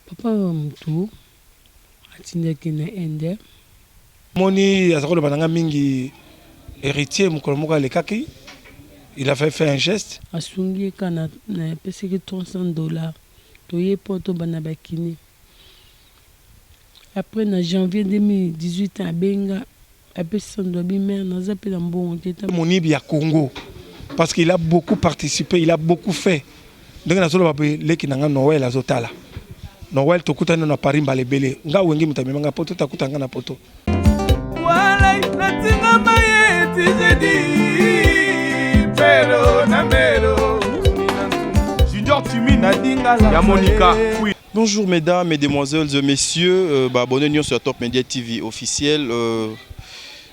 Papa mtu atindaki na ende. Moni azakolo bananga mingi héritier mukolomoka lekaki. Il avait fait un geste. Asungi kana na pesiki $300. Toye poto banabakini. Après na janvier 2018 à Benga, après Sando Bimer, nous appelé un bon Monibi à Congo, parce qu'il a beaucoup participé, il a beaucoup fait. Donc na solo bape leki nanga Noël azotala. Noël tokuta na Paris balebele. Nga wengi mutamemanga poto takuta nga na poto. Wala natinga maye tizedi pero na mero. Junior Timi na dinga la ya Monica. Bonjour mesdames, mesdemoiselles et messieurs, abonnez-vous sur Top Media TV officiel.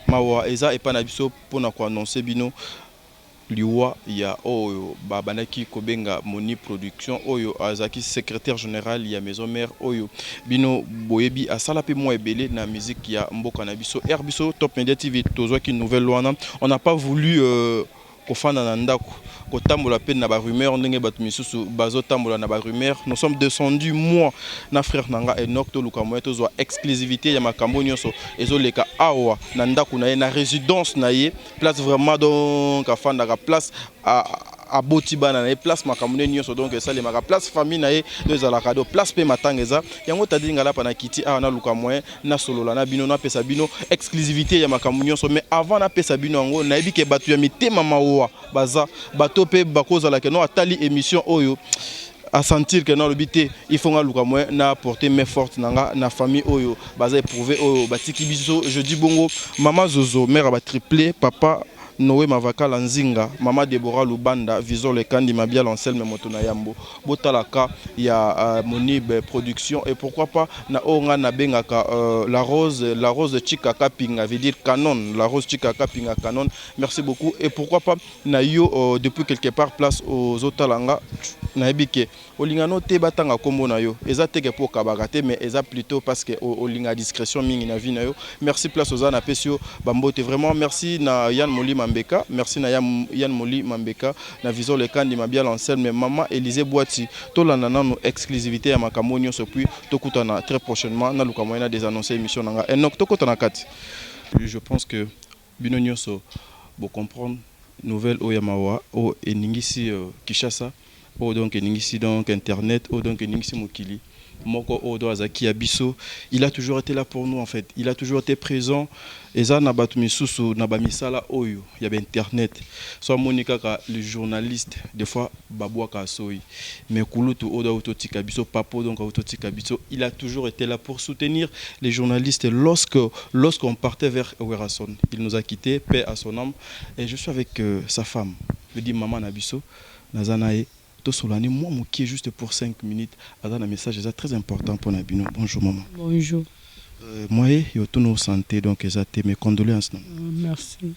Mawa eza et panabiso pour annoncer bino liwa ya oyo babanaki kobenga Moni production oyo azaki secrétaire général ya maison mère oyo bino boyebi asala pe mo ebele na musique ya mboka na biso Herbiso Top Media TV tozwa ki nouvelle wana on n'a pas voulu kofana na ndako kotambola pe na ba rumeur ndenge batu misusu bazotambola na ba rumeur. Nous sommes descendus moi na frère nanga Enoch to luka moyo tozwa exclusivité ya makambo nyonso ezoleka awa na ndako na ye na résidence na ye place vraiment donc afanda ka place à Botiba na place makambo nyonso donc ça les maka place famille na ye deux ala cadeau place pe matangeza yango tadi ngala pa na kiti awa na luka moyo na solola na bino na pesa bino exclusivité ya makambo nyonso mais avant na pesa bino ngo na yebi ke batu ya mitema mawa baza batope bakoza la que non atali émission oyo à sentir que non le bité il faut ngaluka moi na apporter main forte nanga na famille oyo baza éprouver oyo batiki biso je dis bongo maman Zozo mère ba triplé papa Noé Mavaka Lanzinga, Mama Deborah Lubanda, Visor le Kandi Mabia Anselme Motona Yambo, Botalaka, il y a Monib Production et pourquoi pas na Onga na Bengaka la rose Chikaka Pinga veut dire canon, la rose Chikaka Pinga canon. Merci beaucoup et pourquoi pas na yo depuis quelque part place aux Otalanga na ebike olingano te batanga kombo na yo eza teke pour kabagate mais eza plutôt parce que olinga discrétion mingi na vie na yo. Merci place aux ana pesio bambote vraiment merci na Yann Moli Mambeka, merci na Yann Moli Mambeka na Visor le Kandi Mabia Lancel mais maman Élisée Boati to lanana no exclusivité ya makambo nyonso puis tokutana très prochainement na luka moyena des annoncer émission nanga Enoch tokutana kati. Je pense que bino nyonso bo comprendre nouvelle oyamawa o eningisi Kishasa o donc eningisi donc internet o donc eningisi mokili moko odo azaki abiso il a toujours été là pour nous en fait il a toujours été présent eza na batu misusu na ba misala oyo ya ba internet so Monica ka le journaliste des fois babwaka soyi mais kulutu odo autotika biso papo donc autotika biso il a toujours été là pour soutenir les journalistes lorsqu'on partait vers Werason il nous a quitté paix à son âme et je suis avec sa femme je dis maman nabiso nazanae Solani, moi, qui est juste pour 5 minutes. Un message très important pour Nabino. Bonjour, maman. Bonjour. Moi, je suis en santé, donc j'ai mes condoléances. Merci.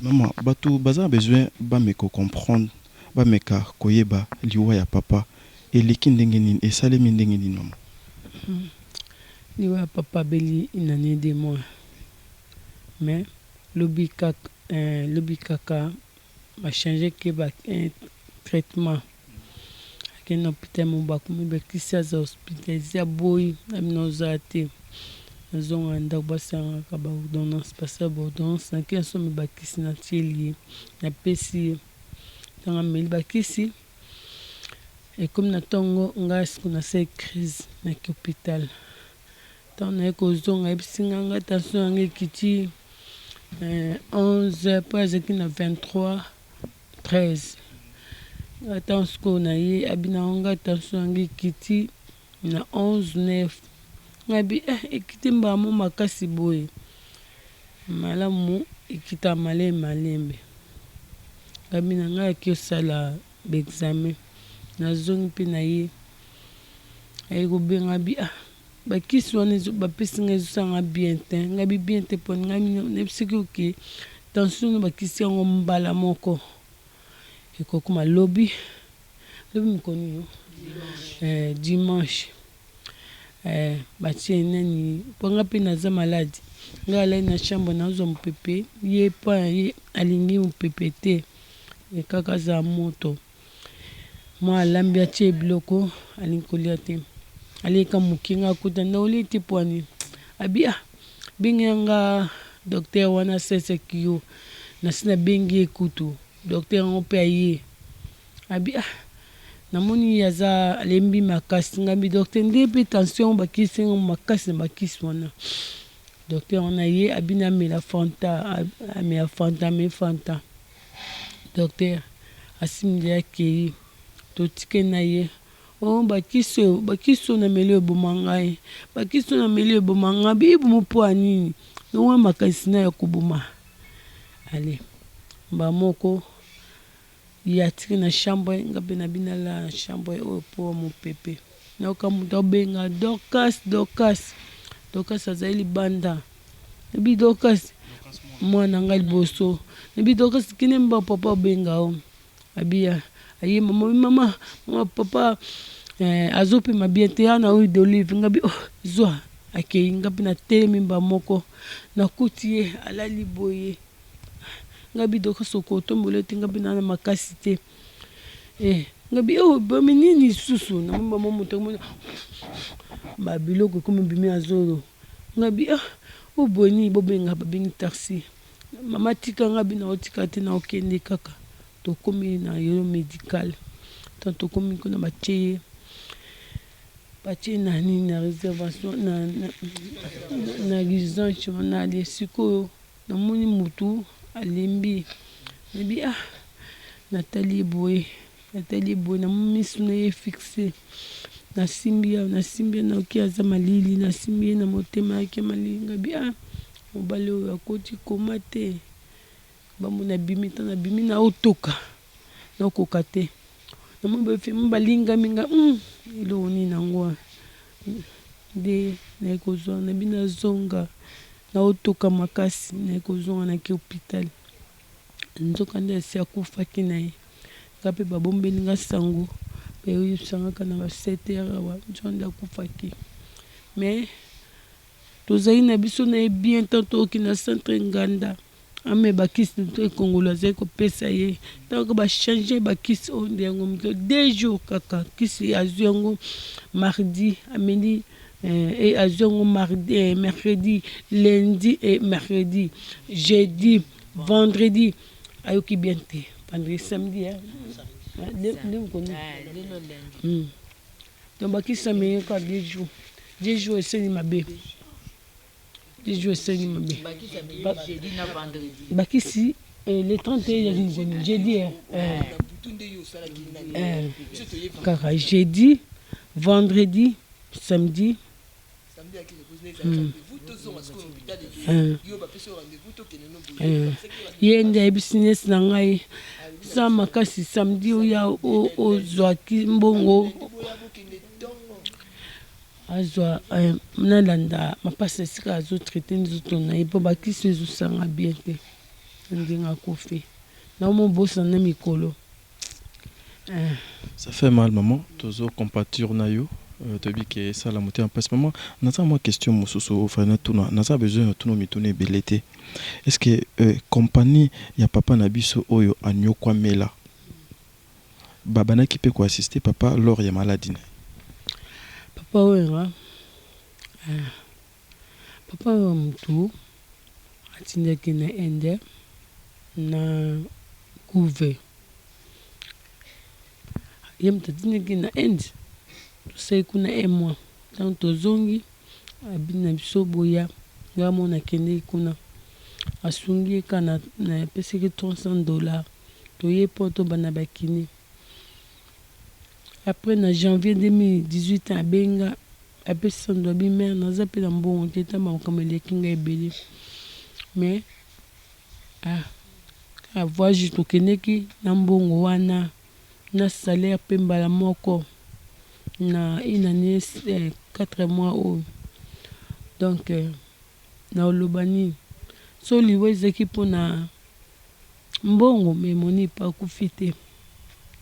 Maman, tu as besoin de comprendre, de koyeba, liwa ya papa, et les kindengeni, et ça les mindengeni, maman. Liwa ya papa, beli, il en a des mois. Mais, l'obi kaka, a changé un traitement. Ken hôpital mobakumi bekisi aza hospitalisé aboyi aminoza te nazonga ndako basanga ka ba ordonnance pasa ba ordonnance na kenso mi bakisi na tieli na pesi tanga meli bakisi et comme na tongo nga siku na se crise na hôpital tant na ekozonga ebisinga nga tension nga kiti 11 presque na 23 13 attention na ye abina nga attention ngi kiti na 11 9 ngabi ekiti mbamo makasi boye malamu ekita malembe ngabina nga kiosala examen na zongi pe na ye ayeko benga bi bakisi wana bapesi nga ezosanga bien te ngabi bien te poni ngabi nebisiki oke tension bakisi yango mbala moko et comme lobby mkonyo dimanche batie nani ponga pe naza malade nga la na chambre na zo mpepe ye pa ye alingi mpepe te e kaka za moto moi alambi atie biloko alingi kolia te aleka mukinga kuta na uli tipwani abia binga docteur wana sese kiyo na sina bengi kutu docteur ngope aye abia namoni yaza alembi makasi ngambi docteur ndepe tension bakisi makasi bakisi wana docteur wana ye abina mela fanta me fanta docteur asimdi yake to tike na ye o bakiso na meli bomangai bakiso na meli bomanga bibu mupwani no makasi na yakubuma ale ba moko ya tike na chambre ngabe na bina la chambre o po mo pepe na kamuta benga Dorcas azali banda bi Dorcas mwana ngai boso bi Dorcas kinemba papa benga o abia aye mama papa azopi mabiente ana huile d'olive ngabi zwa akei ngabi na telemi mba moko na kutie alali boye ngabi Dorcas sokoto mboleti ngabi na makasi te ngabi bomenini susu na mba moto ba biloko comme bimi azolo ngabi boni bobenga babengi taxi mama tika ngabi na otika te na okende kaka to komi na yolo médical tanto komi kuna batie na nini na réservation na urgence na lesiko na moni mutu alembi nabi Nathalie boy na misu na ye fixé na simbia na okiaza malili na simbia na motema yake malili ngabi mobali oyo akoti koma te bamona bimita na bimi na otoka na okoka te na mbalinga minga ilo ni nango de na ekozwa na bina zonga na otoka makasi na ekozonga na ki hôpital nzoka nde asi akufaki na ye ngape babombeli nga sango pe sangaka na 7h wa njonda akufaki mais tozali na biso na ye bien tanto okina centre nganda ame bakisi to ekongolo azali kopesa ye ntango bachange bakisi oyo nde yango mike 2 jours kaka kisi azwi yango mardi ameli azwi yango mardi mercredi lundi et mercredi jeudi vendredi ayoki bien te vendredi samedi donc bakisi ameli ka 2 jours eseni mabe bakisi le 31 jeudi kaka jeudi vendredi samedi ye nde ayebisi nesi na ngai sa makasi samedi oya ozwaki mbongo azwa nalanda mapasi esika azotraite nzoto na ye mpo bakisi ezosanga bien te ndenge akufi naomobosa na mikolo. Ça fait mal maman tozo compatir na yo tobi ke sala moté en passe maman naza moi question mosusu ofana tuna naza besoin de tuno mitune belete est-ce que compagnie ya papa na biso oyo anyokwa mela baba ki pe ko assister papa lors ya maladie papa oyo papa oyo mutu atindaki na ende na couve ye mutu atindaki na ende tosali kuna mois ntango tozongi abina biso boya nga mona akendeki kuna asungi eka na apesaki $300 toye mpo tobanda bakini. Après na janvier 2018 abenga apesi sando abi mère naza mpe na mbongo te ta makambo eleki ngai ebele mais voyage tokendeki na mbongo wana na salaire mpe mbala moko na une année 4 mois oyo donc na oloba nini so liwa ezaki mpona mbongo me moni pa akufi te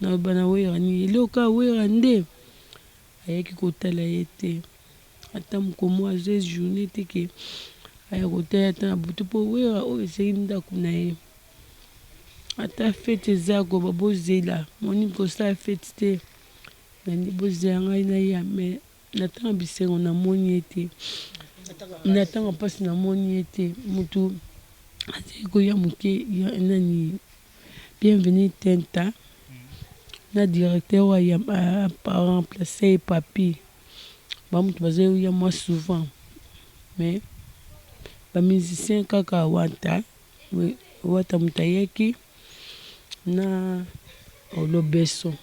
na bana wera ni eloka wera nde ayaki kotala ye te ata mokomo azwa journée te ke aya kotala ata na butu mpo wera oyo ezali ndako na ye ata fete eza koba bozela moni kosala fete te nandi bozela ngai na ya me natanga bisengo namoni ye te, natanga mpasi namoni ye te. Motu azali koya moke nani bienvenu Tenta na directeur wa ya remplacer ye papi bamutu bazali koya moi souvent, mais bamusicien kaka wata moto ayeki na Lobeso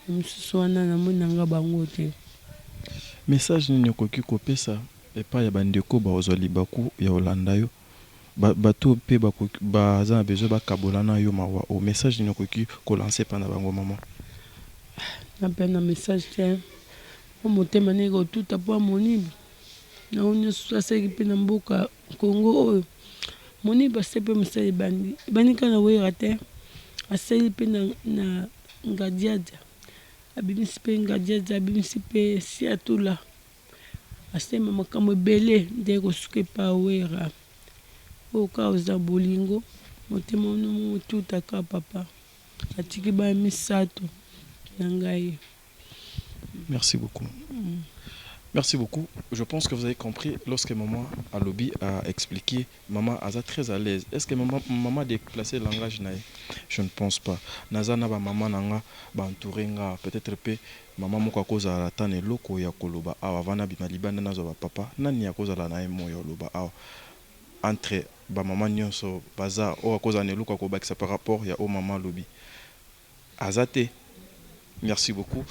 mosusu wana namoni nanga bango te. Message nini okoki kopesa epai ya bandeko bazwa libaku ya Olanda yo bato mpe baza na besoin bakabola na yo mawa o message nini okoki kolancer pana bango mama? Napena message te motema ndenge otuta mpo Moniba na oyo nyonso asalaki mpe na mboka Congo oyo. Moniba asali mpe mosala ebandi kaka na wera te, asali mpe na Ngadiadia, abimisi mpe Ngadiadia, abimisi mpe Siatula, asali makambo ebele nde kosuka epa wera oyo kaka oza bolingo motema otuta kaka papa atiki baya misato na ngai. Merci beaucoup. Merci beaucoup. Je pense que vous avez compris lorsque maman Alobi a expliqué, maman Aza très à l'aise. Est-ce que maman a déplacé le langage naï? Je ne pense pas. Nazana ba maman nanga ba entouré nga peut-être pe maman moko koza la tane loko ya koloba awa vana bima libanda nazo ba papa nani ya koza la naï mo ya loba awa entre ba maman nyonso baza o koza ne loko ko bakisa par rapport ya o maman Alobi. Azate. Merci beaucoup.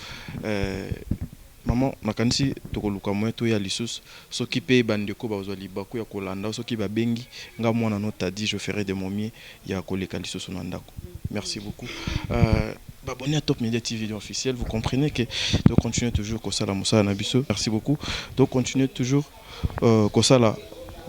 Maman, nakanisi tokoluka moyo to ya lisusu soki pe bandeko bazwa libaku ya kolanda soki ba bengi nga mwana no tadi je ferai de mon mieux ya koleka lisusu na ndako. Merci beaucoup. Abonnez à Top Media TV officiel, vous comprenez que de continuer toujours kosala musala na biso. Merci beaucoup. Donc continuez toujours kosala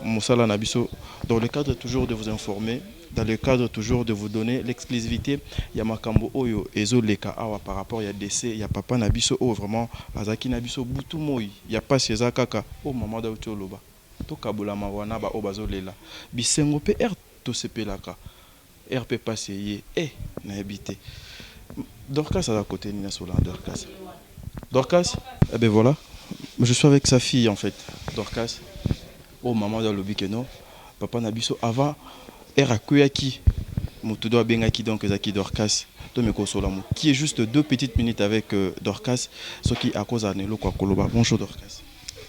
musala na biso dans le cadre toujours de vous informer, dans le cadre toujours de vous donner l'exclusivité. Il y a Makambo Oyo Ezo Leka Awa par rapport il y a décès, il y a papa Nabiso O vraiment Azaki Nabiso Butu Moi, il y a pas César Kaka O maman da Utoloba. To Kabula Mawana ba Obazo Lela. Bisengo pe R to sepelaka. RP passé na habité. Dorcas à la côté Nina Sola Dorcas. Dorcas, eh ben voilà. Je suis avec sa fille en fait. Dorcas. Oh maman da lobi que non. Papa Nabiso avant Erakuyaki, Moutudo Bengaki, donc Zaki Dorcas, Tomeko Solamo, qui est juste 2 petites minutes avec Dorcas, ce qui a cause à Nelo Koloba. Bonjour Dorcas.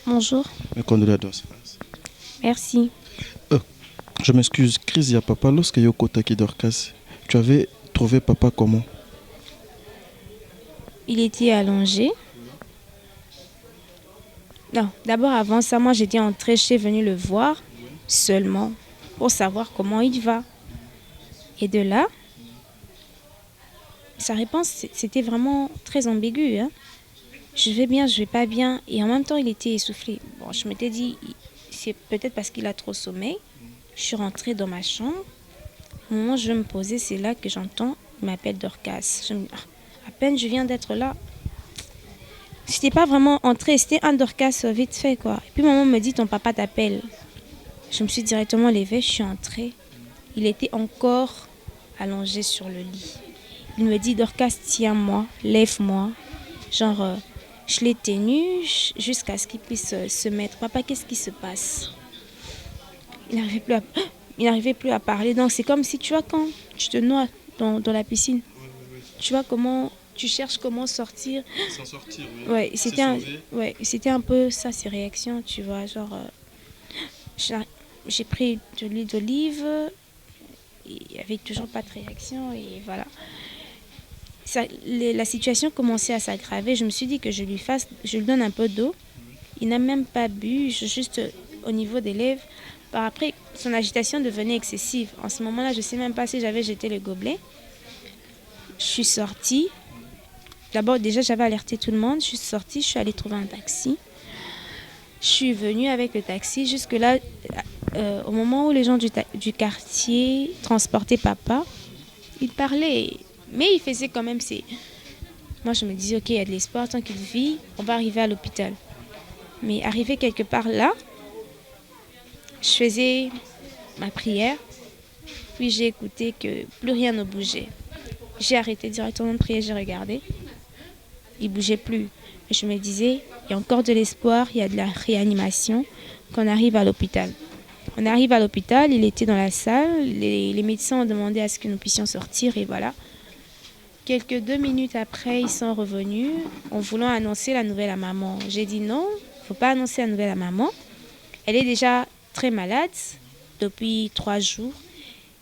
Bonjour. Mes condoléances. Merci. Je m'excuse, Chris, il y a papa, lorsque Yoko Taki Dorcas, tu avais trouvé papa comment? Il était allongé. Non, d'abord avant ça, moi j'étais entrée, je suis venue le voir seulement pour savoir comment il va. Et de là, sa réponse, c'était vraiment très ambigu. Hein. Je vais bien, je vais pas bien. Et en même temps, il était essoufflé. Bon, je m'étais dit, c'est peut-être parce qu'il a trop sommeil. Je suis rentrée dans ma chambre. Au moment où je vais me poser, c'est là que j'entends, il m'appelle Dorcas. À peine je viens d'être là. C'était pas vraiment entré, c'était un Dorcas vite fait, quoi. Et puis maman me dit, ton papa t'appelle. Je me suis directement levée, je suis entrée. Il était encore allongé sur le lit. Il me dit, Dorcas, tiens-moi, lève-moi. Genre, je l'ai tenu jusqu'à ce qu'il puisse se mettre. Papa, qu'est-ce qui se passe? Il n'arrivait plus à parler. Donc c'est comme si, tu vois, quand tu te noies dans la piscine, tu vois comment... Tu cherches comment sortir. S'en sortir, oui. Ouais, c'était un peu ça, ses réactions, tu vois. Genre, j'ai pris de l'huile d'olive, il n'y avait toujours pas de réaction, et voilà. La situation commençait à s'aggraver. Je me suis dit que je lui donne un peu d'eau. Il n'a même pas bu, juste au niveau des lèvres. Par après, son agitation devenait excessive. En ce moment-là, je ne sais même pas si j'avais jeté le gobelet. Je suis sortie. D'abord, déjà, j'avais alerté tout le monde. Je suis sortie, je suis allée trouver un taxi. Je suis venue avec le taxi. Jusque-là, au moment où les gens du quartier transportaient papa, ils parlaient. Mais ils faisaient quand même ses... Moi, je me disais, OK, il y a de l'espoir. Tant qu'il vit, on va arriver à l'hôpital. Mais arrivé quelque part là, je faisais ma prière. Puis j'ai écouté que plus rien ne bougeait. J'ai arrêté directement de prier, j'ai regardé. Il ne bougeait plus. Je me disais, il y a encore de l'espoir, il y a de la réanimation, qu'on arrive à l'hôpital. On arrive à l'hôpital, il était dans la salle, les médecins ont demandé à ce que nous puissions sortir et voilà. Quelques 2 minutes après, ils sont revenus en voulant annoncer la nouvelle à maman. J'ai dit non, il ne faut pas annoncer la nouvelle à maman. Elle est déjà très malade depuis 3 jours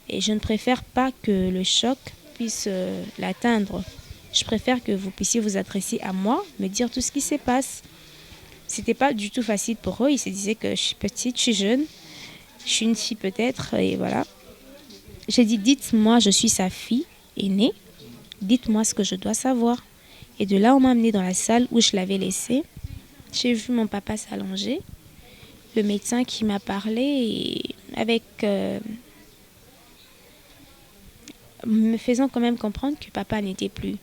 et je ne préfère pas que le choc puisse l'atteindre. Je préfère que vous puissiez vous adresser à moi, me dire tout ce qui se passe. C'était pas du tout facile pour eux. Ils se disaient que je suis petite, je suis jeune, je suis une fille peut-être et voilà. J'ai dit dites-moi, je suis sa fille aînée. Dites-moi ce que je dois savoir. Et de là, on m'a amené dans la salle où je l'avais laissé. J'ai vu mon papa s'allonger. Le médecin qui m'a parlé et avec me faisant quand même comprendre que papa n'était plus.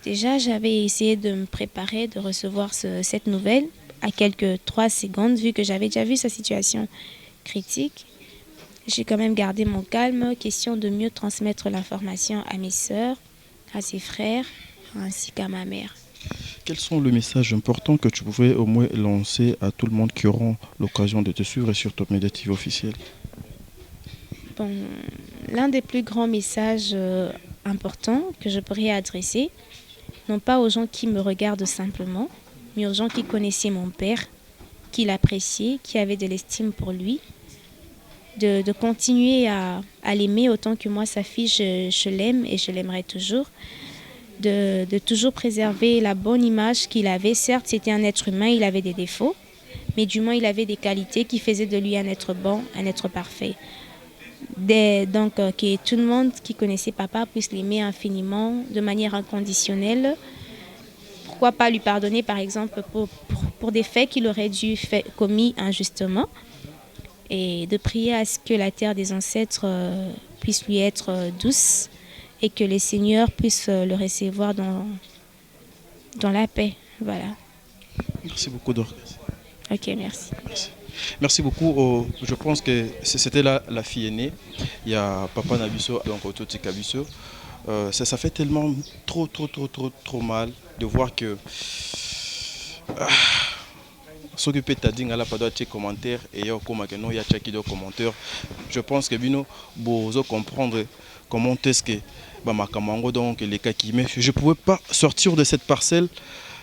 Déjà, j'avais essayé de me préparer, de recevoir cette nouvelle à quelques 3 secondes, vu que j'avais déjà vu sa situation critique. J'ai quand même gardé mon calme, question de mieux transmettre l'information à mes sœurs, à ses frères, ainsi qu'à ma mère. Quels sont les messages importants que tu pouvais au moins lancer à tout le monde qui auront l'occasion de te suivre sur Top Media TV officiel? Bon, l'un des plus grands messages importants que je pourrais adresser, non pas aux gens qui me regardent simplement, mais aux gens qui connaissaient mon père, qui l'appréciaient, qui avaient de l'estime pour lui, de continuer à l'aimer autant que moi, sa fille, je l'aime et je l'aimerai toujours. De toujours préserver la bonne image qu'il avait. Certes, c'était un être humain, il avait des défauts, mais du moins, il avait des qualités qui faisaient de lui un être bon, un être parfait. Donc, que tout le monde qui connaissait papa puisse l'aimer infiniment, de manière inconditionnelle. Pourquoi pas lui pardonner, par exemple, pour des faits qu'il aurait dû commis injustement. Et de prier à ce que la terre des ancêtres puisse lui être douce et que les seigneurs puissent le recevoir dans la paix. Voilà. Merci beaucoup, Dorcas. Ok, merci. Merci beaucoup. Je pense que c'était la fille aînée. Il y a Papa Nabiso, donc Ototi Kabiso. Ça fait tellement trop mal de voir que s'occuper de dinga là pas de commentaires et il y a non il y a qui de commentaires. Je pense que bino bozo comprendre comment est-ce que Bamakamango donc les cas qui mais je pouvais pas sortir de cette parcelle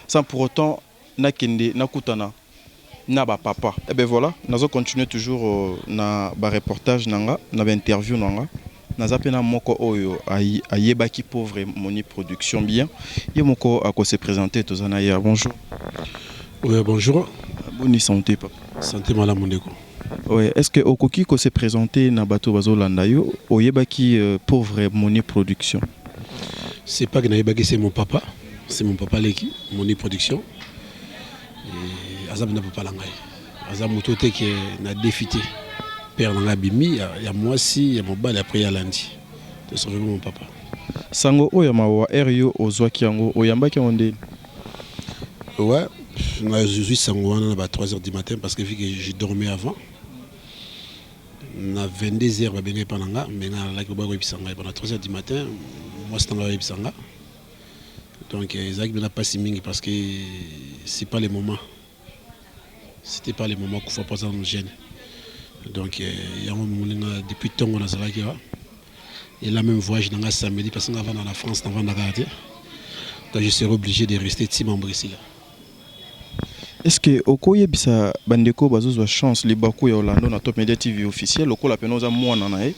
sans pour autant nakende nakutana na ba papa. Et ben voilà, nous continuer toujours na ba reportage nanga na ba interview nanga. Naza pena moko oyo ayebaki pauvre moni production bien. Ye moko ako se présenter tozana ya bonjour. Oui, bonjour. Bonne santé, papa. Santé, madame Mondeko. Oui, est-ce que Okoki ko se présenter na bato bazolanda yo oyebaki pauvre moni production? C'est pas que naïbaki, c'est mon papa. C'est mon papa Leki, moni production. Et Azam n'a pas l'angaï. Azam mototé qui n'a défité. Père n'a bimi, il y a moi aussi, il y a mon bal après il y a lundi. C'est vraiment mon papa. Sango oyamawa erio ozwaki yango oyambaki onde? Ouais, je suis sango à 3h du matin parce que vu que j'ai dormi avant. À 22h, je suis pendant là, mais pendant 3h du matin, moi je suis en donc Isaac n'a pas si ming parce que c'est pas les moments. C'était pas les moments qu'il faut passer dans le gène. Donc il y a un moment depuis tant qu'on a ça et là même voyage dans la samedi parce qu'on va dans la France, dans la radio. Donc je serai obligé de rester 6 membres ici là. Est-ce que okoye bisa bandeko bazozwa chance les bako ya Orlando na Top Media TV officiel lokola penoza mwana na e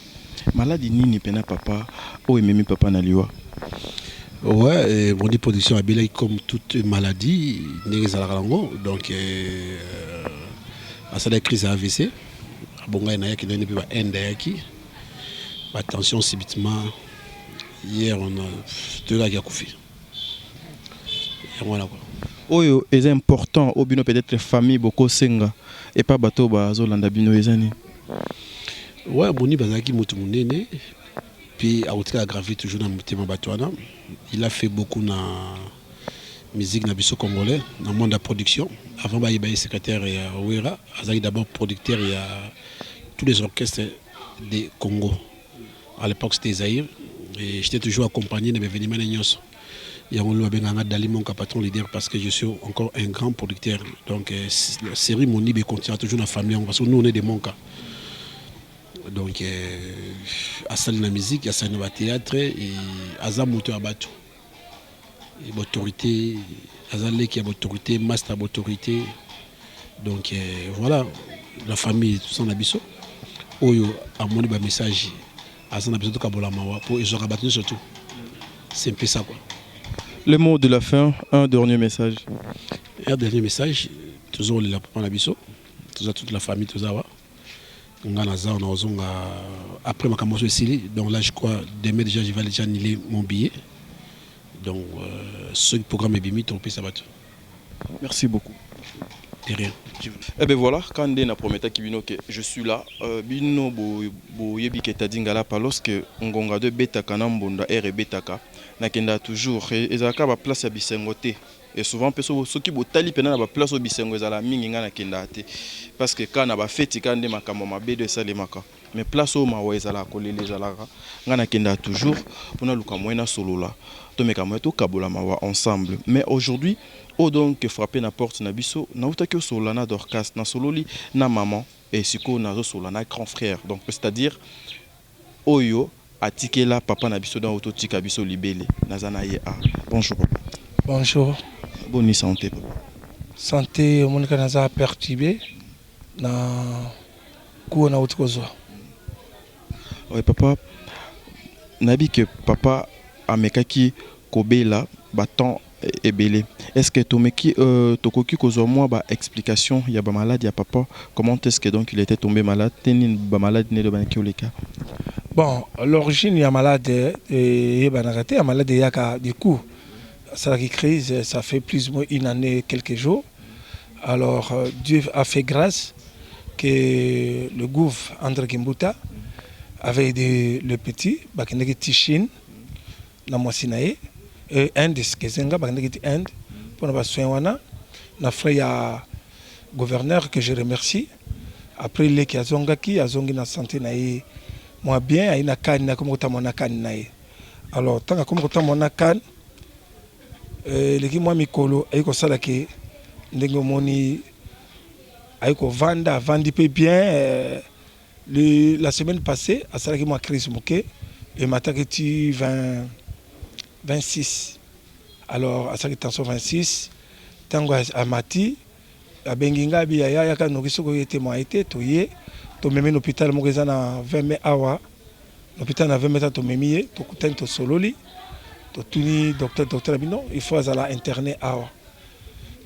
maladi nini pena papa o ememi papa na liwa? Ouais, mon production a bien comme toute maladie donc à cette crise AVC bonga na yaki donné ba ende yaki ba tension subitement hier on a deux gars qui a couffé et voilà quoi. Oyo est important au bino peut-être famille boko senga et pas bateau bazolanda bino ezani. Ouais, boni bazaki mutu munene puis a outra gravé toujours dans mutema batwana. Il a fait beaucoup na musique na biso congolais dans le monde de la production. Avant bah il est secrétaire et Ouera, azaki d'abord producteur il y a tous les orchestres des Congo. À l'époque c'était Zaïre et j'étais toujours accompagné de mes événements nyonso. Il y a un Dali Monka, patron leader, parce que je suis encore un grand producteur. Donc, la série Monibé continue toujours dans la famille, parce que nous, on est des Monka. Donc, à salle de musique, à salle de théâtre, et à ça, moteur à bateau. Autorité, à ça, qui a autorité, master autorité. Donc, voilà, la famille, tout ça, on a biso. Oyo, à mon message, à ça, on a besoin de Kabolamawa, pour les gens battre surtout. C'est un peu ça, quoi. Le mot de la fin, un dernier message. Un dernier message, toujours les papa Nabiso, toute la famille, tout ça. Après ma camoufle ici, donc là je crois, demain déjà je vais déjà annuler mon billet. Donc ce programme est bimi, trompé ça va tout. Merci beaucoup. De rien. Eh bien voilà, quand on a promis que je suis là, bino bo yebi ketadingala palos que ngonga de beta kanambonda ere betaka. Nakenda toujours ezaka ba place ya bisengote et souvent peso soki botali pena na ba place au bisengo ezala mingi nga nakenda te parce que kana ba feti kande makambo mabe de salemaka mais place au mawa ezala kolele ezalaka nga nakenda toujours pona luka moyena solola to meka moyo to kabola mawa ensemble mais aujourd'hui o donc frapper na porte na biso na utaki solana Dorcas na sololi na maman et siko na solana grand frère donc c'est-à-dire oyo atikela papa na biso dans autotika biso libélé nazana ye a bonjour papa. Bonjour. Bonne santé papa. Santé au monde naza perturbé na kuona utkozwa. Oui papa nabi que papa amekaki kobela baton ebélé. Est-ce que tomeki tokoki kozwa moi ba explication ya ba malade ya papa comment est-ce que donc il était tombé malade tenine ba malade né de banaki oleka. Bon, l'origine est malade et banarate, malade yaka du coup. Ça qui crise, ça fait plus ou moins une année, quelques jours. Alors Dieu a fait grâce que le gouffre André Kimbuta avait aidé le petit, Bakendeki Tishin, na Mwasinae, et Inde, Kezenga, Bakendeki Inde, pour nous soigner. Na frère gouverneur que je remercie. Après les qui a zongaki, a zongi na santé nae. Moi bien, il na kan na comme mon kan nae. Alors tant que comme mon kan, les moi mikolo, aiko salaki, ndenge moni, aiko vanda, vandi peu bien. La semaine passée, à salaki moi crise mouké, et mataketi 26. Alors à salaki tension 26, tango à mati, à benginga bi ya ya kanoki soko yete moi été toye. To meme l'hôpital mokeza na 20 mai awa l'hôpital na 20 mai to memi to kutani to sololi to tuni docteur bino il faut azala interné awa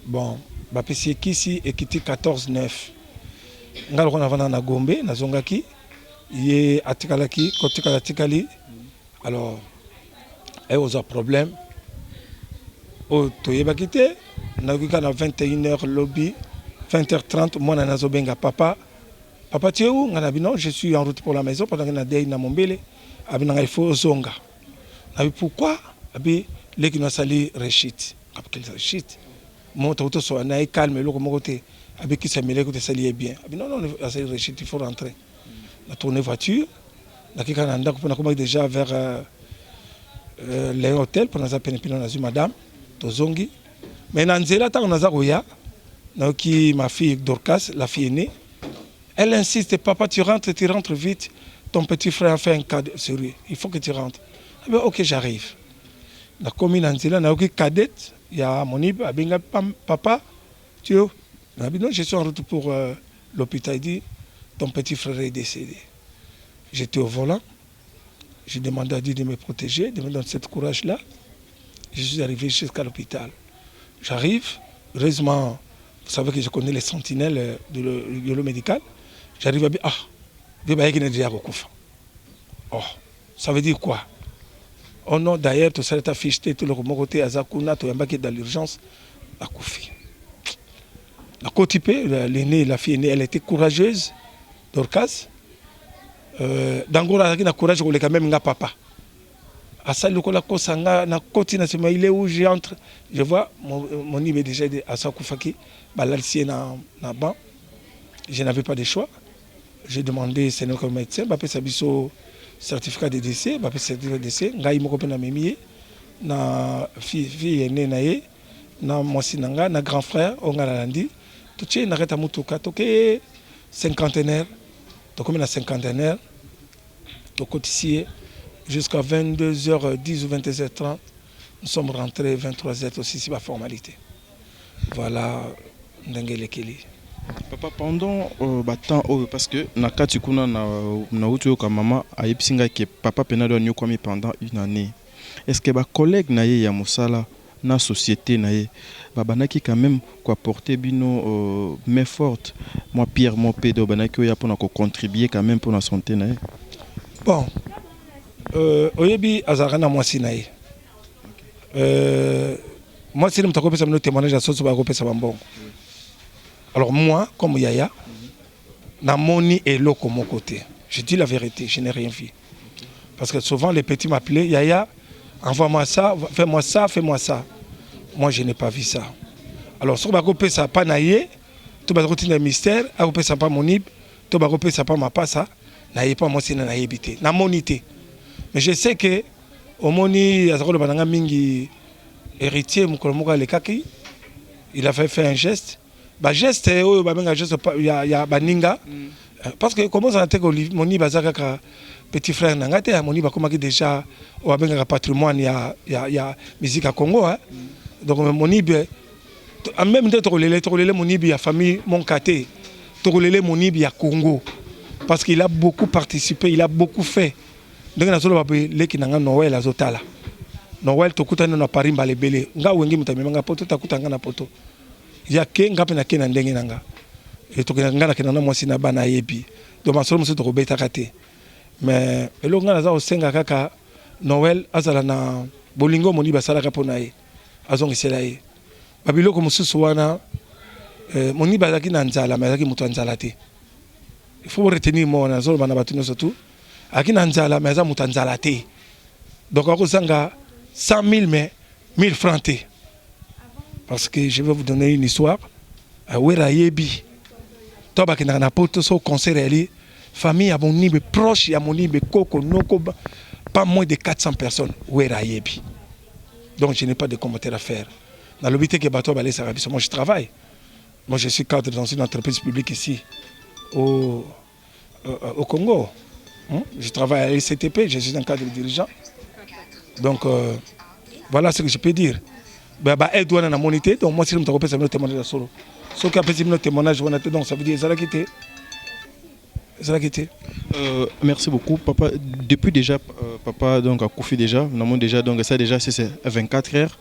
bon ba pesi kisi ekiti 14/9 ngalo kona vana na Gombe na zongaki ye atikalaki kotikala tikali alors et aux problème o to yebaki te na kika na 21h lobby 20h30 moi na nazobenga papa. Papa, tu es où? Je suis en route pour la maison pendant que je suis dans mon bébé. Il faut zonga. Pourquoi? Les qui nous saluent rechit. Rechit. Mon auto soit calme, le côté. Avec qui s'est mêlé, que ça bien. Non, rechit, il faut rentrer. On a tourné voiture. On a déjà vers les hôtels pour nous appeler madame. Tozongi. Mais dans Nzela, on a ma fille Dorcas, la fille aînée. Elle insiste, papa, tu rentres vite. Ton petit frère a fait un cadet sur lui. Il faut que tu rentres. Ah ben, ok, j'arrive. La commune Anzela, n'a aucune cadette. Il y a mon ib, papa, tu es où? Non, je suis en route pour l'hôpital. Il dit, ton petit frère est décédé. J'étais au volant. J'ai demandé à Dieu de me protéger, de me donner ce courage-là. Je suis arrivé jusqu'à l'hôpital. J'arrive. Heureusement, vous savez que je connais les sentinelles de l'eau médical. J'arrive à dire, oh, ça veut dire quoi? Oh non, d'ailleurs, tout ça est affiché, tout le côté à Zakuna, tout le dans l'urgence, à Koufi. La côté, l'aînée, la fille aînée, elle était courageuse, Dorcas. D'Angola, elle a courage, elle quand même papa. À ça, le Kosanga, na côté, il est où j'entre. Je vois, mon niveau déjà à Sakoufaki, balalcier na banc. Je n'avais pas de choix. J'ai demandé Seigneur comme médecin, je vais faire certificat de décès, je vais faire certificat de décès, je vais faire na fille aînée na ye na mwasi nanga na grand frère onga na landi totie na reta mutuka toke cinquantenaire tokomi na cinquantenaire tokotisie jusqu'à 22h10 ou 22h30 nous sommes rentrés 23h aussi c'est la formalité. Voilà ndenge lekeli. Papa, pendant temps, parce que na kati kuna na utu yoka mama ayipsinga ke papa penado nyokwami pendant une année. Est-ce que ba collègue na ye ya musala na société na ye banaki quand même quoi porter bino main forte moi Pierre mon pédo banaki ya pour contribuer quand même pour la santé na ye. Bon oyebi azarana mwasi na ye. Moi si mtako pesa mno témoignage à soso ba ko pesa bambongo. Alors moi, comme Yaya, na moni et l'eau comme mon côté. Je dis la vérité, je n'ai rien vu. Parce que souvent les petits m'appelaient, Yaya, envoie-moi ça, fais-moi ça, fais-moi ça. Moi, je n'ai pas vu ça. Alors, si on va couper ça pas naïe, tu vas retirer le mystère, à couper ça pas mon ib, tu vas couper ça pas ma pas ça, naïe pas moi c'est na naïbité, na monité. Mais je sais que au moni, à ce le bananga mingi héritier, mon kolomoka le kaki, il a fait un geste. Bah geste geste il y a baninga parce que comment ça que moni bazaka petit frère nangate moni ba komaki déjà o babenga patrimoine ya musique à Congo hein. Donc moni en même temps to moni ya famille mon kate to moni ya Congo parce qu'il a beaucoup participé, il a beaucoup fait. Donc na solo ba leki nanga Noël azotala Noël to kutana na Paris balebele nga wengi mutamemanga poto takutanga na poto ya ke ngape na ke na ndenge nanga et to ngana na ke na mwasi na bana yebi donc masolo muso to kobeta kate mais elo ngana za osenga kaka Noël azala na bolingo moni basala ka pona ye azongisela ye babiloko mususu wana moni bazaki na nzala mais azaki muto nzala te il faut retenir moi na zolo bana batuno surtout akina nzala mais aza muto nzala te donc akozanga 100 000 mais 1000 francs te. Parce que je vais vous donner une histoire. À Werayebi, Toba qui n'a pas au concert, famille à mon niveau proche, à mon niveau Koko, Noko, pas moins de 400 personnes. Werayebi. Donc je n'ai pas de commentaires à faire. Dans l'obité que Bato Balé Sarabi, moi je travaille. Moi je suis cadre dans une entreprise publique ici, au Congo. Je travaille à l'ICTP, je suis un cadre dirigeant. Donc voilà ce que je peux dire. Elle doit en monité, donc moi si je me trompe, ça me témoignage solo. Ce qui a fait un témoignage, donc ça veut dire ça l'a quitté. Merci beaucoup, papa. Depuis déjà, papa donc a Koufi déjà, nous avons déjà donc ça déjà c'est 24 heures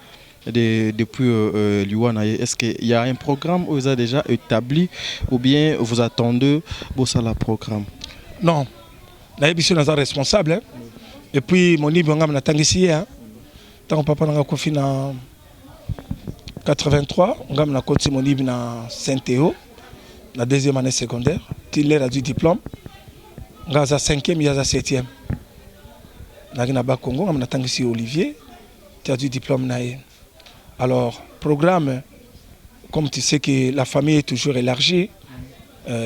depuis l'Iwana. Est-ce qu'il y a un programme où vous avez déjà établi ou bien vous attendez pour ça le programme? Non, la émission est responsable. Hein? Et puis mon niveau on a tangissié. Tant papa n'a Koufi na 83, on a continué mon livre dans Saint-Théo, la deuxième année secondaire. Il a du diplôme. On a 5e, il y a 7e. On a Congo, on a ici Olivier, tu as du diplôme. Alors, programme, comme tu sais que la famille est toujours élargie,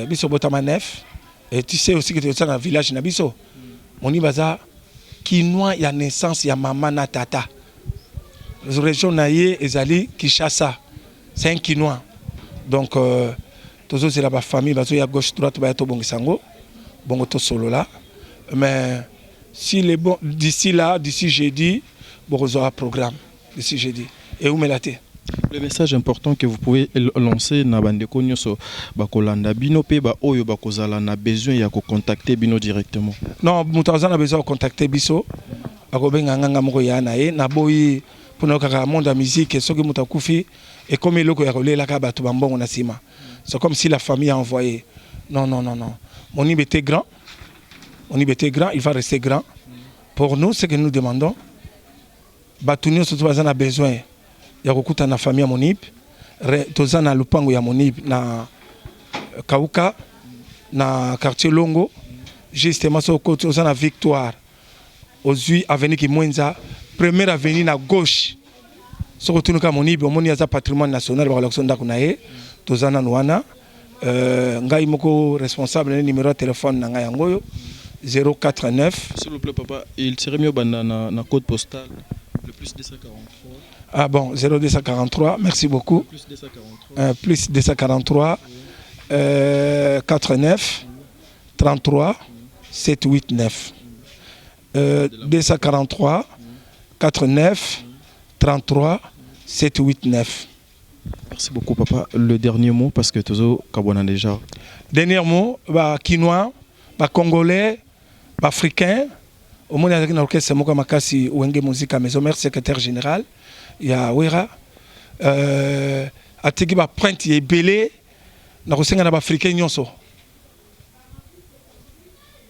Biso Botamanef, et tu sais aussi que tu es dans le village Nabiso. On y va, Kinois, il y a naissance, il y a maman, na tata. La région Naye et Zali Kishasa, c'est un Quinois. Donc, tous c'est la famille, il y a gauche, droite, il y a tout Bongisango, Bongoto solo là. Mais si les bon, d'ici là, d'ici jeudi, vous aurez un programme, d'ici jeudi. Et où me l'a été? Le message important que vous pouvez lancer na bandeko nyoso bakolanda bino pe ba oyo bakozala na besoin ya ko contacter bino directement. Non, mutazana besoin de contacter biso. Akobenga nganga moko ya na ye na boyi pour notre monde de musique, ce que nous fait et comme il y a relé la cabane, c'est comme si la famille a envoyé. Non, non, non, non. Mon IB était grand. Mon IB était grand, il va rester grand. Pour nous, ce que nous demandons, Batounio, surtout, on a besoin. Il y a beaucoup de la famille à mon IB. Tous en a le pango à mon IB, na Kauka, na quartier Longo. Justement, sur le côté, on a Victoire. Aux yeux, avenue qui Mwenza. Première avenue à gauche. Ce que nous avons dit, c'est un patrimoine national de l'action d'Akunae, Tozana Nouana. Ngai moko responsable du numéro de téléphone Nanga Yangoyo 049. S'il vous plaît, papa, il serait mieux na code postal. Plus 243. Ah bon, 0243, merci beaucoup. Plus 243. Plus 243, 49, 33, 789. 243, 49, 33, 789. Merci beaucoup, papa. Le dernier mot, parce que Tozo Kabwana déjà. Dernier mot, Quinois, Congolais, Africains. Au monde, il y a l'orchestre Moka Makasi Wenge Musique à Maison Mère, secrétaire général. Il y a Wera. Ategi ba print ye belé. Na kosenga na ba africain nyonso.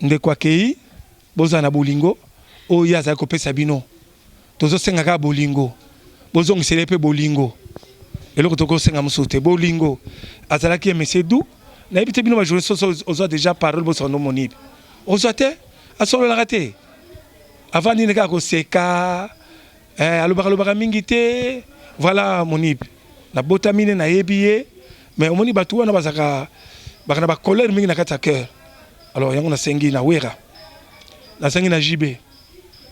Ndekwa kei, boza na bolingo. O ya za kopesa bino. Tozo senga ka bolingo. Bozo ngisele pe bolingo. Eloko toko senga musote bolingo. Azalaki monsieur Dou. Na ebite bino ba jouer ozo déjà parole bozo no monibe. Ozo te asolo la raté. Avant ni neka ko seka alobaka mingi te. Voilà monib. Na botamine na yebiye mais omoni batu wana bazaka bakana ba colère mingi na kata cœur. Alors yango na sengi na Wera. Na sengi na JB.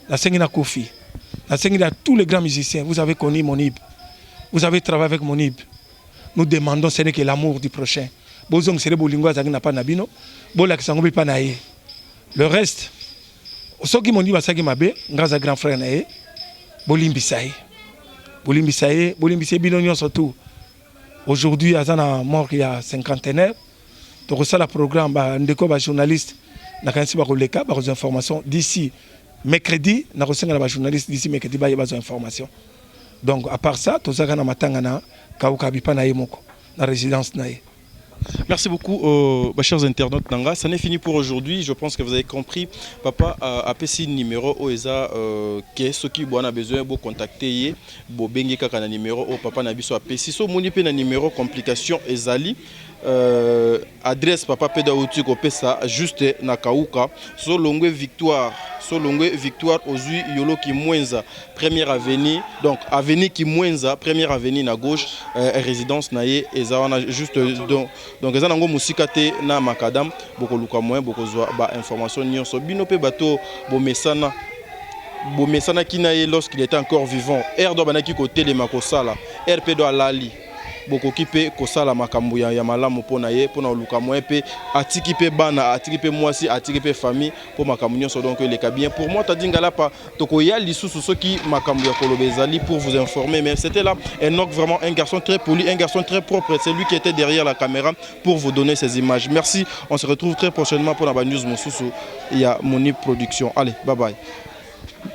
Na sengi na Kofi. Na sengi na tous les grands musiciens. Vous avez connu Monib. Vous avez travaillé avec Monib. Nous demandons ce n'est que l'amour du prochain. Bozong sere bolingo azaki na pa na bino. Bola kisango bi pa na ye. Le reste soki Monib asaki mabe ngaza grand frère na ye. Bolimbisaye. Bolimbisaye, Bolimbisaye bino surtout. Aujourd'hui azana mort il y a cinquantenaire. Donc ça le programme ndeko ba journaliste na kanisi ba koleka ba informations d'ici mercredi na kosenga ba journaliste d'ici mercredi ba yeba information. Donc à part ça to zaka na matanga na kauka bipa na yemoko na résidence na ye. Merci beaucoup, chers internautes Nanga. Ça n'est fini pour aujourd'hui. Je pense que vous avez compris. Papa a passé le numéro OESA que ceux qui ont besoin de contacter. Bengi kaka na numéro au papa na biso a passé. So moni pe na numéro complication ezali. Adresse papa peda outi ko pesa juste na kauka. So longue victoire. So longue victoire ozui yolo ki mwenza première avenue. Donc avenue ki mwenza première avenue na gauche résidence na ye ezana juste donc ezana ngo musika te na makadam boko luka moyen boko zwa ba information nyonso bino pe bato bo mesana kina ye lorsqu'il était encore vivant erdo banaki ko telema ko sala rp do alali boko kipe ko sala makambu ya malamu pona ye pona luka moyen pe atiki pe bana atiki pe mwasi atiki pe famille pour makambu nyonso donc les cas bien pour moi tadingala pa toko ya lisusu soki makambu ya kolobezali pour vous informer mais c'était là Enoch vraiment un garçon très poli un garçon très propre c'est lui qui était derrière la caméra pour vous donner ces images. Merci, on se retrouve très prochainement pour la news Mosusu. Il y a Monib Production. Allez, bye bye.